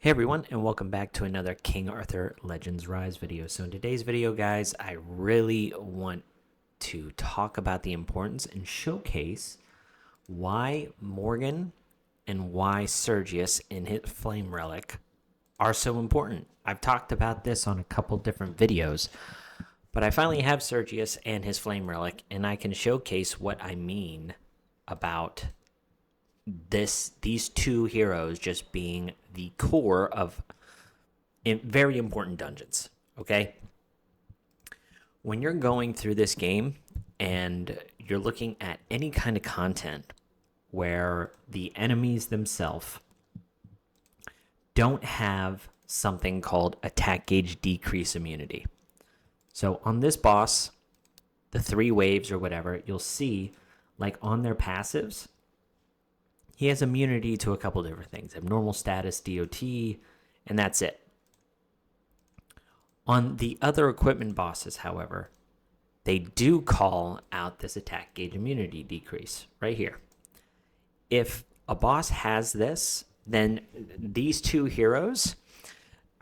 Hey everyone, and welcome back to another King Arthur Legends Rise video. So in today's video, guys, I really want to talk about the importance and showcase why Morgan and why Sergius in his Flame Relic are so important. I've talked about this on a couple different videos, but I finally have Sergius and his Flame Relic, and I can showcase what I mean about these two heroes just being the core of very important dungeons. Okay, when you're going through this game and you're looking at any kind of content where the enemies themselves don't have something called attack gauge decrease immunity. So on this boss, the 3 waves or whatever, you'll see like on their passives, he has immunity to a couple different things: abnormal status, DOT, and that's it. On the other equipment bosses, however, they do call out this attack gauge immunity decrease right here. If a boss has this, then these two heroes,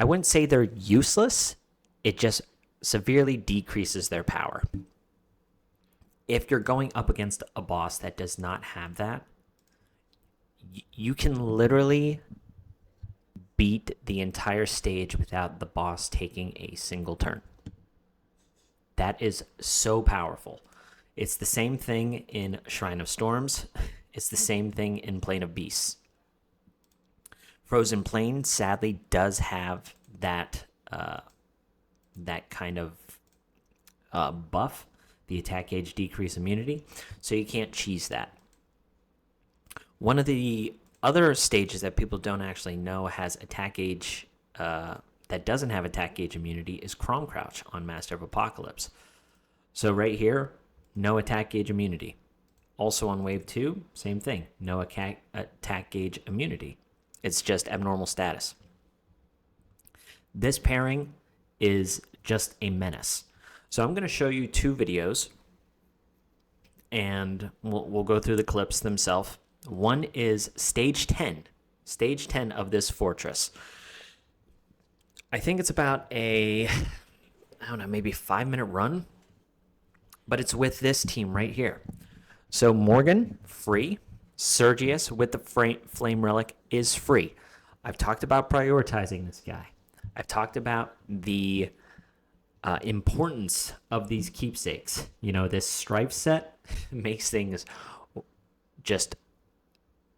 I wouldn't say they're useless, it just severely decreases their power. If you're going up against a boss that does not have that, you can literally beat the entire stage without the boss taking a single turn. That is so powerful. It's the same thing in Shrine of Storms. It's the same thing in Plane of Beasts. Frozen Plain sadly does have that kind of buff, the attack gauge decrease immunity, so you can't cheese that. One of the other stages that people don't actually know has attack gauge, that doesn't have attack gauge immunity, is Crom Crouch on Master of Apocalypse. So right here, no attack gauge immunity. Also on Wave 2, same thing, no attack gauge immunity. It's just abnormal status. This pairing is just a menace. So I'm going to show you 2 videos, and we'll go through the clips themselves. One is stage 10 of this fortress. I think it's about maybe 5-minute run, but it's with this team right here. So Morgan, free. Sergius with the Flame Relic is free. I've talked about prioritizing this guy. I've talked about the importance of these keepsakes. You know, this strife set makes things just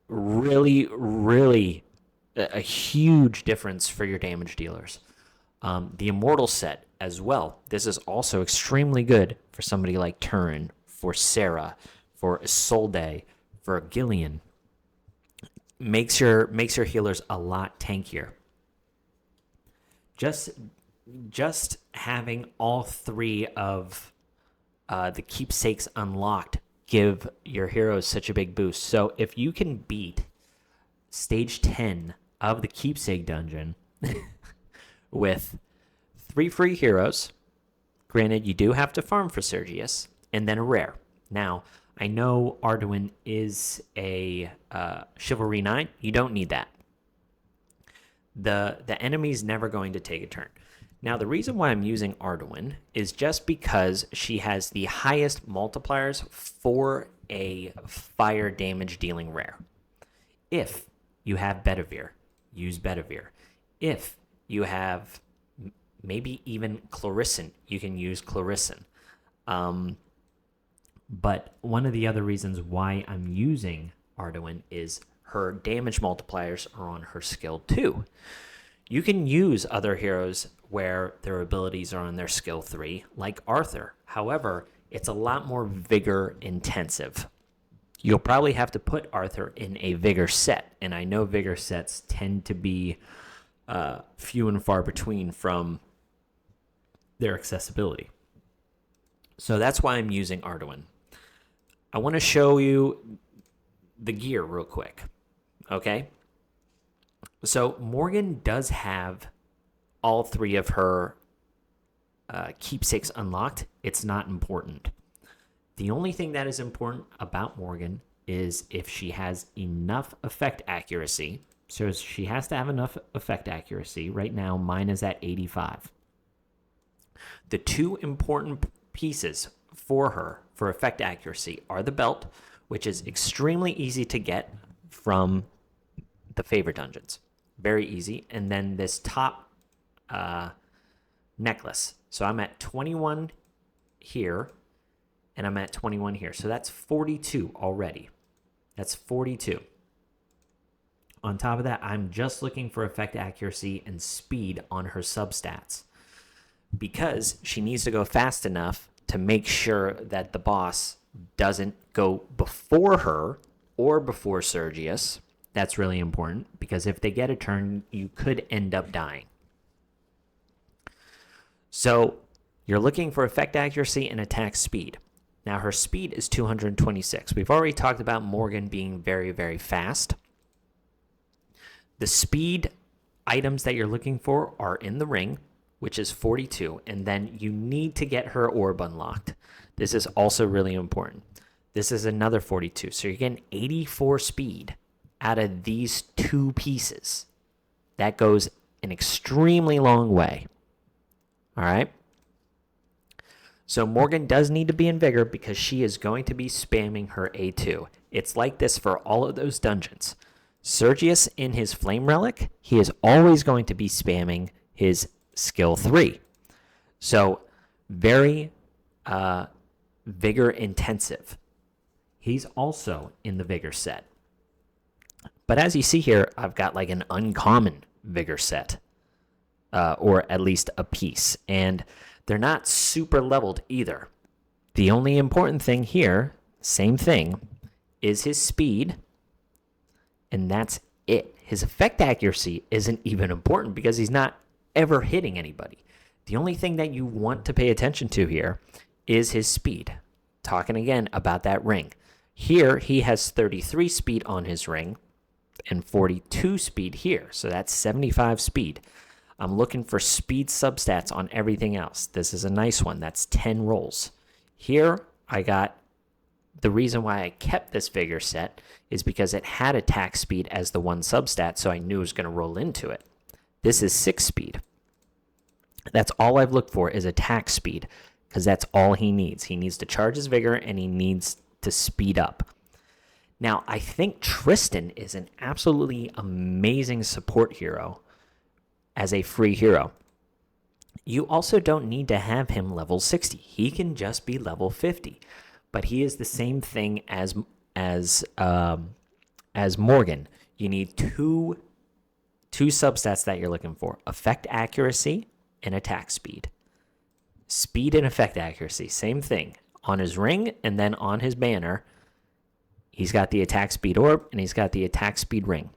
really a huge difference for your damage dealers. The Immortal set as well. This is also extremely good for somebody like Turin, for Sarah, for Isolde, for Gillian. Makes your healers a lot tankier. Just having all 3 of the keepsakes unlocked give your heroes such a big boost. So if you can beat stage 10 of the keepsake dungeon with 3 free heroes, granted you do have to farm for Sergius, and then a rare. Now, I know Ardoin is a Chivalry 9. You don't need that. The enemy's never going to take a turn. Now, the reason why I'm using Ardoin is just because she has the highest multipliers for a fire damage dealing rare. If you have Bedivere, use Bedivere. If you have maybe even Clarison, you can use Clarison. But one of the other reasons why I'm using Ardoin is her damage multipliers are on her skill 2. You can use other heroes where their abilities are on their skill 3, like Arthur. However, it's a lot more vigor intensive. You'll probably have to put Arthur in a vigor set, and I know vigor sets tend to be few and far between from their accessibility. So that's why I'm using Ardoin. I want to show you the gear real quick, okay? So Morgan does have all 3 of her keepsakes unlocked. It's not important. The only thing that is important about Morgan is if she has enough effect accuracy So she has to have enough effect accuracy. Right now, mine is at 85. The two important pieces for her for effect accuracy are the belt, which is extremely easy to get from the favor dungeons. Very easy. And then this top necklace. So I'm at 21 here, and I'm at 21 here. So that's 42 already. That's 42. On top of that, I'm just looking for effect accuracy and speed on her substats, because she needs to go fast enough to make sure that the boss doesn't go before her or before Sergius. That's really important, because if they get a turn, you could end up dying. So you're looking for effect accuracy and attack speed. Now her speed is 226. We've already talked about Morgan being very, very fast. The speed items that you're looking for are in the ring, which is 42, and then you need to get her orb unlocked. This is also really important. This is another 42, so you're getting 84 speed out of these two pieces. That goes an extremely long way. All right? So Morgan does need to be in Vigor, because she is going to be spamming her A2. It's like this for all of those dungeons. Sergius in his Flame Relic, he is always going to be spamming his skill 3. So very Vigor intensive. He's also in the Vigor set. But as you see here, I've got like an uncommon Vigor set, or at least a piece. And they're not super leveled either. The only important thing here, same thing, is his speed, and that's it. His effect accuracy isn't even important, because he's not ever hitting anybody. The only thing that you want to pay attention to here is his speed. Talking again about that ring. Here, he has 33 speed on his ring and 42 speed here. So that's 75 speed. I'm looking for speed substats on everything else. This is a nice one. That's 10 rolls. Here, I got the reason why I kept this Vigor set is because it had attack speed as the one substat, so I knew it was going to roll into it. This is 6 speed. That's all I've looked for, is attack speed, because that's all he needs. He needs to charge his Vigor, and he needs to speed up. Now, I think Tristan is an absolutely amazing support hero as a free hero. You also don't need to have him level 60. He can just be level 50. But he is the same thing as Morgan. You need two substats that you're looking for: effect accuracy and attack speed. Speed and effect accuracy, same thing. On his ring and then on his banner, he's got the attack speed orb and he's got the attack speed ring.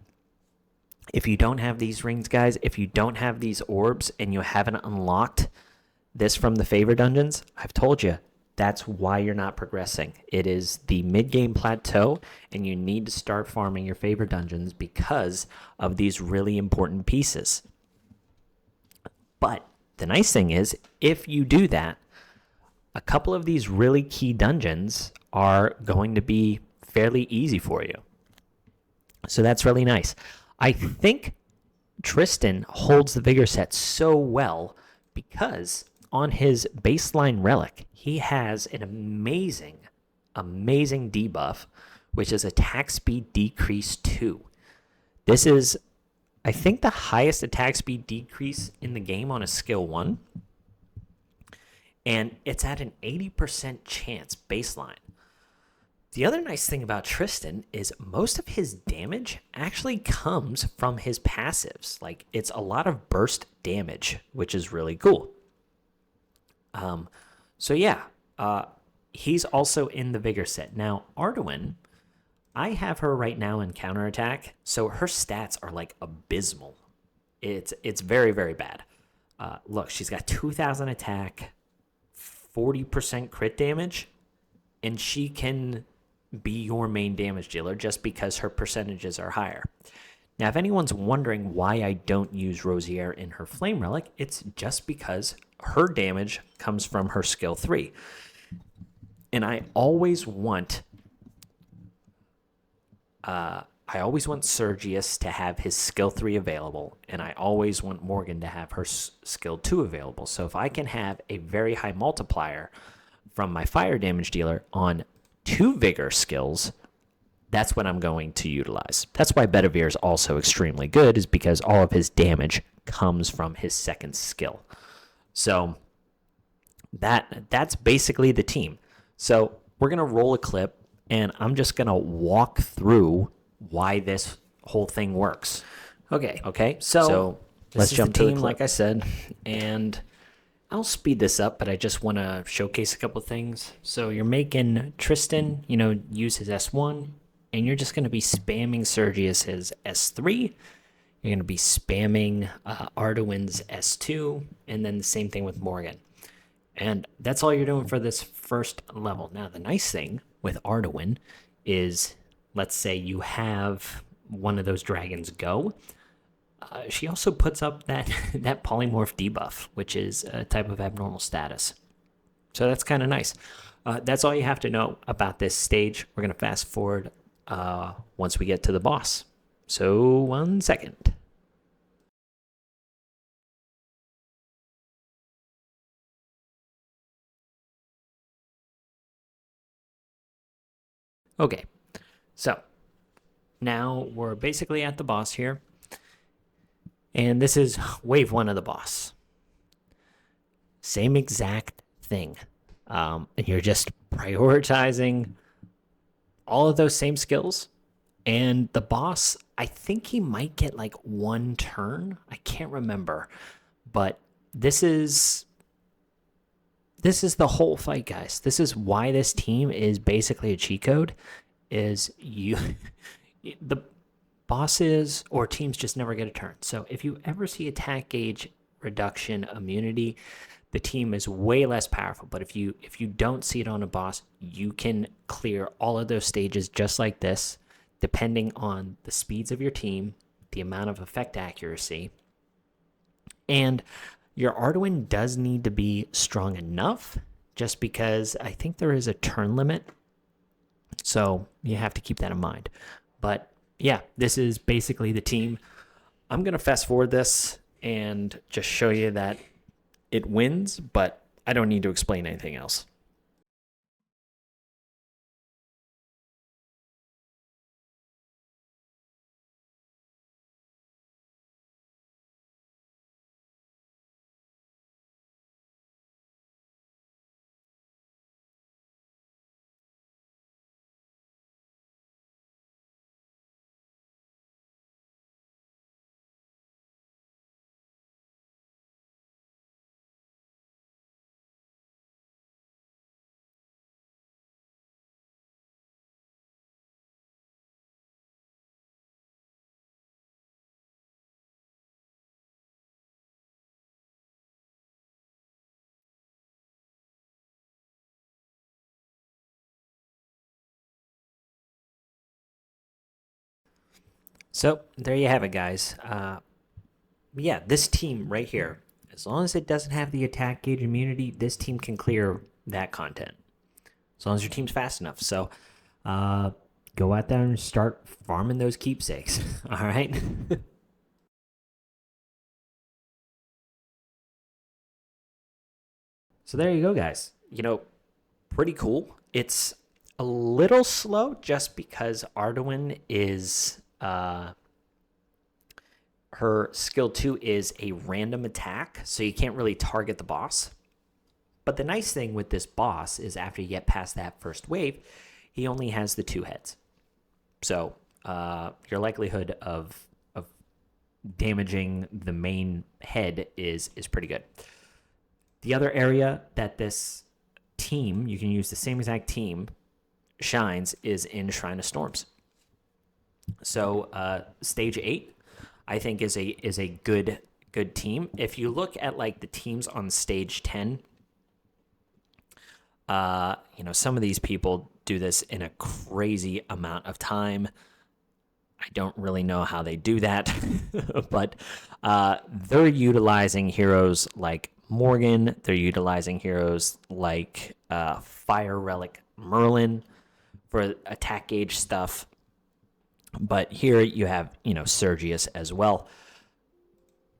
If you don't have these rings, guys, if you don't have these orbs and you haven't unlocked this from the favor dungeons, I've told you, that's why you're not progressing. It is the mid-game plateau, and you need to start farming your favor dungeons because of these really important pieces. But the nice thing is, if you do that, a couple of these really key dungeons are going to be fairly easy for you. So that's really nice. I think Tristan holds the Vigor set so well because on his baseline relic, he has an amazing debuff, which is attack speed decrease 2. This is, I think, the highest attack speed decrease in the game on a skill 1. And it's at an 80% chance baseline. The other nice thing about Tristan is most of his damage actually comes from his passives. Like, it's a lot of burst damage, which is really cool. So yeah, he's also in the Vigor set. Now, Ardoin, I have her right now in counterattack, so her stats are like abysmal. It's very, very bad. Look, she's got 2,000 attack, 40% crit damage, and she can be your main damage dealer just because her percentages are higher. Now, if anyone's wondering why I don't use Rosier in her Flame Relic, it's just because her damage comes from her skill 3. And I always want I always want Sergius to have his skill 3 available, and I always want Morgan to have her skill 2 available. So if I can have a very high multiplier from my fire damage dealer on 2 vigor skills, that's what I'm going to utilize. That's why Bedivere is also extremely good, is because all of his damage comes from his second skill. So that's basically the team. So we're going to roll a clip, and I'm just going to walk through why this whole thing works. Okay. So let's jump to the team, like I said, and I'll speed this up, but I just want to showcase a couple things. So you're making Tristan, use his S1, and you're just going to be spamming Sergius his S3. You're going to be spamming Ardoin's S2, and then the same thing with Morgan. And that's all you're doing for this first level. Now, the nice thing with Ardoin is, let's say you have one of those dragons go. She also puts up that polymorph debuff, which is a type of abnormal status. So that's kind of nice. That's all you have to know about this stage. We're going to fast forward once we get to the boss. So 1 second. Okay, so now we're basically at the boss here. And this is wave 1 of the boss. Same exact thing. And you're just prioritizing all of those same skills. And the boss, I think he might get like 1 turn. I can't remember. But this is the whole fight, guys. This is why this team is basically a cheat code. Is the bosses or teams just never get a turn. So if you ever see attack gauge reduction immunity, the team is way less powerful. But if you don't see it on a boss, you can clear all of those stages just like this, depending on the speeds of your team, the amount of effect accuracy, and your Ardoin does need to be strong enough, just because I think there is a turn limit. So you have to keep that in mind. But yeah, this is basically the team. I'm going to fast forward this and just show you that it wins, but I don't need to explain anything else. So there you have it, guys. Yeah, this team right here, as long as it doesn't have the attack gauge immunity, this team can clear that content. As long as your team's fast enough. So go out there and start farming those keepsakes. All right. So there you go, guys. Pretty cool. It's a little slow just because Ardoin is her skill 2 is a random attack, so you can't really target the boss. But the nice thing with this boss is after you get past that first wave, he only has the 2 heads. So your likelihood of damaging the main head is pretty good. The other area that this team, you can use the same exact team, shines is in Shrine of Storms. So stage 8, I think is a good team. If you look at like the teams on stage 10, some of these people do this in a crazy amount of time. I don't really know how they do that, but they're utilizing heroes like Morgan. They're utilizing heroes like Fire Relic Merlin for attack gauge stuff. But here you have, Sergius as well.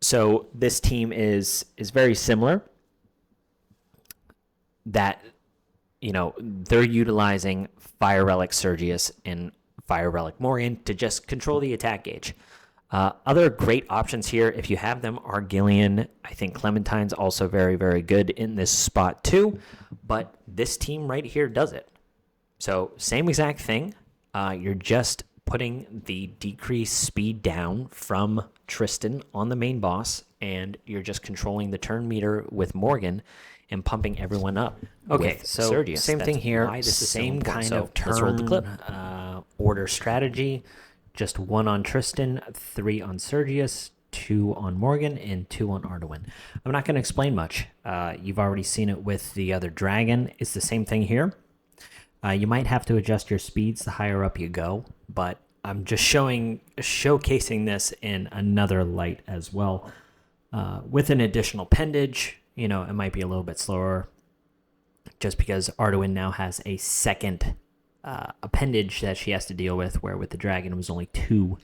So this team is very similar. That, they're utilizing Fire Relic Sergius and Fire Relic Morgan to just control the attack gauge. Other great options here, if you have them, are Gillian. I think Clementine's also very, very good in this spot too. But this team right here does it. So same exact thing. You're just putting the decreased speed down from Tristan on the main boss, and you're just controlling the turn meter with Morgan and pumping everyone up. Okay, so Sergius. Same thing here. Same kind of turn order strategy. Just 1 on Tristan, 3 on Sergius, 2 on Morgan, and 2 on Ardoin. I'm not going to explain much. You've already seen it with the other dragon. It's the same thing here. You might have to adjust your speeds the higher up you go, but I'm just showcasing this in another light as well. With an additional appendage, it might be a little bit slower just because Ardoin now has a second appendage that she has to deal with, where with the dragon it was only two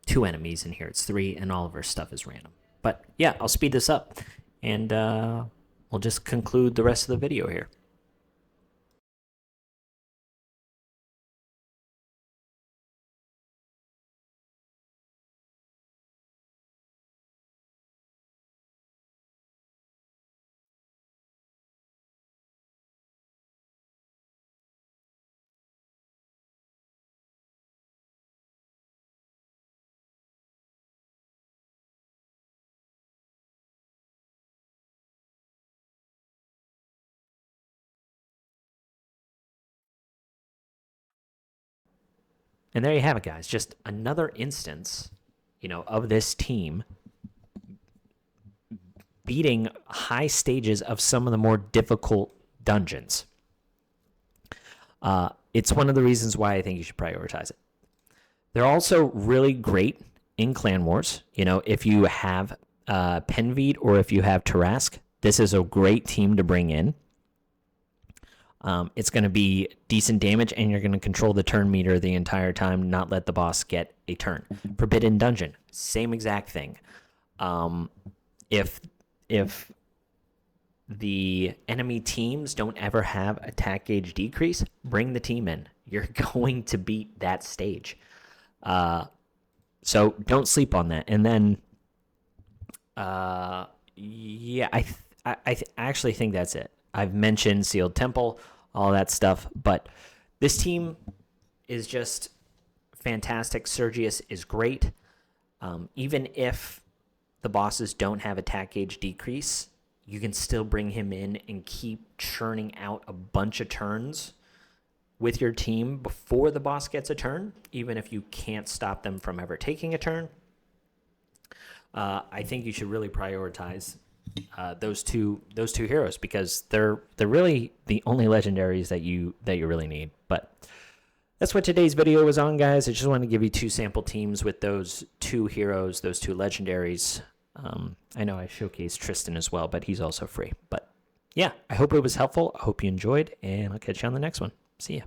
enemies, and here it's 3, and all of her stuff is random. But yeah, I'll speed this up, and we'll just conclude the rest of the video here. And there you have it, guys. Just another instance, of this team beating high stages of some of the more difficult dungeons. It's one of the reasons why I think you should prioritize it. They're also really great in Clan Wars. If you have Penveed or if you have Tarask, this is a great team to bring in. It's going to be decent damage, and you're going to control the turn meter the entire time, not let the boss get a turn. Forbidden Dungeon, same exact thing. If the enemy teams don't ever have attack gauge decrease, bring the team in. You're going to beat that stage. So don't sleep on that. And then, yeah, I actually think that's it. I've mentioned Sealed Temple, all that stuff, but this team is just fantastic. Sergius is great. Even if the bosses don't have attack gauge decrease, you can still bring him in and keep churning out a bunch of turns with your team before the boss gets a turn, even if you can't stop them from ever taking a turn. I think you should really prioritize those two heroes, because they're really the only legendaries that you really need. But that's what today's video was on, guys. I just wanted to give you 2 sample teams with those 2 heroes, those 2 legendaries. I know I showcased Tristan as well, but he's also free. But yeah, I hope it was helpful. I hope you enjoyed, and I'll catch you on the next one. See ya.